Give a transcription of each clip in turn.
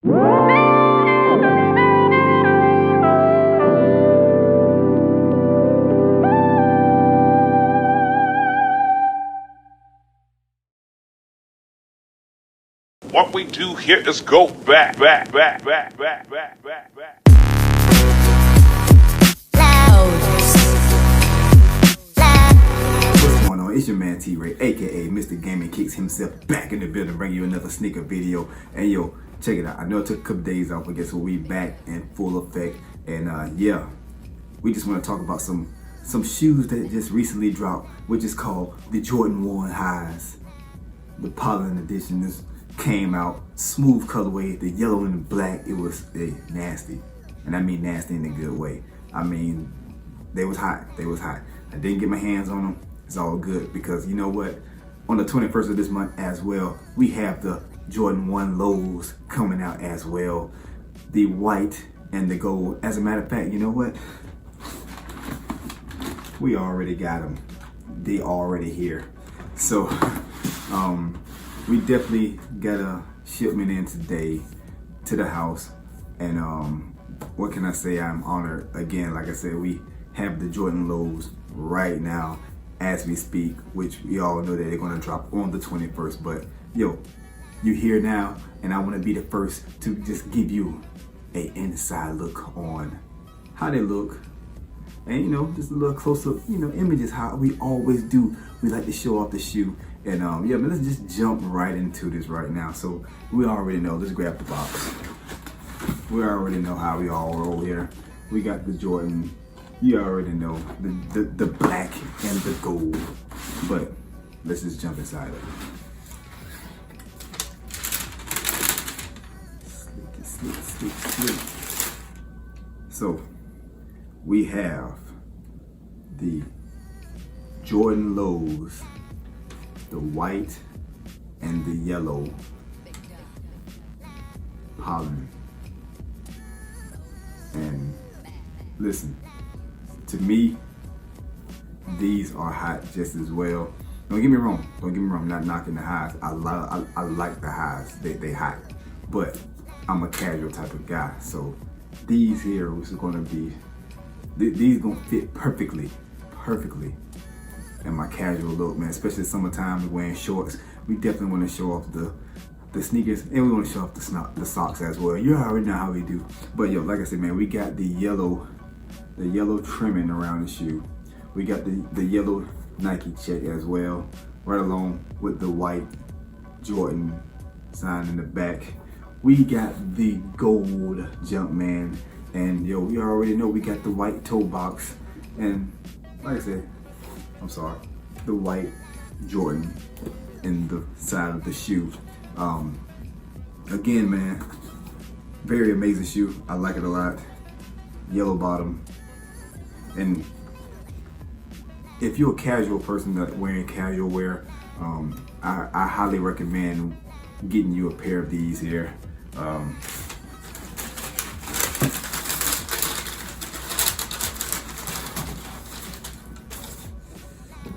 What we do here is go back. What's going on? It's your man T-Ray, aka Mr. Gaming Kicks himself, back in the building, bringing you another sneaker video. And yo, check it out. I know it took a couple days off, but guess what? We back in full effect. And yeah, we just want to talk about some shoes that just recently dropped, which is called the Jordan 1 Highs. The Pollen edition came out, smooth colorway, the yellow and the black. It was nasty, and I mean nasty in a good way. I mean, they was hot. I didn't get my hands on them. It's all good, because you know what? On the 21st of this month as well, we have the Jordan 1 Lows coming out as well. The white and the gold. As a matter of fact, you know what? We already got them. They already here. So, we definitely got a shipment in today to the house. And what can I say? I'm honored. Again, like I said, we have the Jordan Lows right now as we speak, which we all know that they're gonna drop on the 21st. But yo, you're here now, and I wanna be the first to just give you a inside look on how they look. And you know, just a little close-up, you know, images, how we always do. We like to show off the shoe. And yeah, but let's just jump right into this right now. So we already know, let's grab the box. We already know how we all roll here. We got the Jordan, you already know, the black and the gold. But let's just jump inside of it. Sleek. So we have the Jordan Lows, the white and the yellow pollen. And listen, to me, these are hot just as well. Don't get me wrong, I'm not knocking the highs. I like the highs, they hot. But I'm a casual type of guy, so these here is gonna be, these gonna fit perfectly in my casual look, man. Especially summertime, we're wearing shorts. We definitely want to show off the sneakers, and we want to show off the socks as well. You already know how we do. But yo, like I said, man, we got the yellow trimming around the shoe. We got the yellow Nike check as well, right along with the white Jordan sign in the back. We got the gold Jumpman, and yo, you already know we got the white toe box, and like I said, the white Jordan in the side of the shoe. Again, man, very amazing shoe. I like it a lot. Yellow bottom. And if you're a casual person that wearing casual wear, I highly recommend getting you a pair of these here.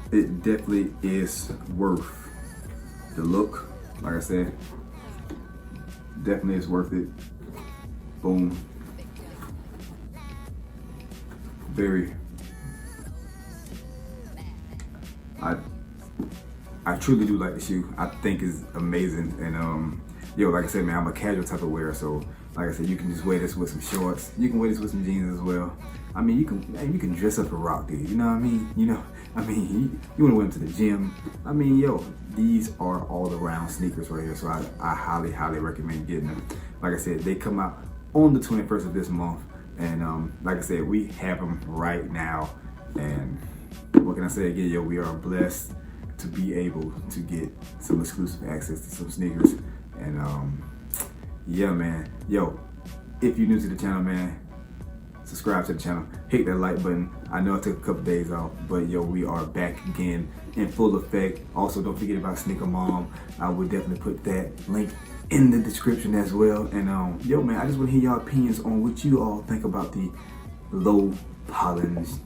It definitely is worth the look. Like I said, definitely is worth it. Boom. Very. I truly do like the shoe. I think it's amazing. And yo, like I said, man, I'm a casual type of wearer, so like I said, you can just wear this with some shorts. You can wear this with some jeans as well. I mean, you can dress up a rock dude. You know what I mean? You want to wear them to the gym. I mean, yo, these are all around sneakers right here. So I highly recommend getting them. Like I said, they come out on the 21st of this month. And like I said, we have them right now. And what can I say again? Yo, we are blessed to be able to get some exclusive access to some sneakers. And yeah, man. Yo, if you're new to the channel, man, subscribe to the channel, hit that like button. I know I took a couple days off, but yo, we are back again in full effect. Also, don't forget about Sneaker Mom. I will definitely put that link in the description as well. And yo, man, I just want to hear y'all opinions on what you all think about the Low Pollens.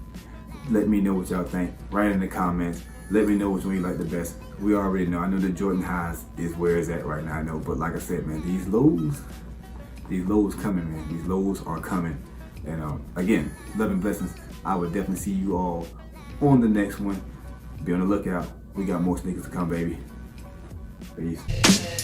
Let me know what y'all think. Write in the comments. Let me know which one you like the best. We already know. I know the Jordan Highs is where it's at right now. I know, but like I said, man, these lows, These lows coming, man. These lows are coming. And again, love and blessings. I would definitely see you all on the next one. Be on the lookout. We got more sneakers to come, baby. Peace.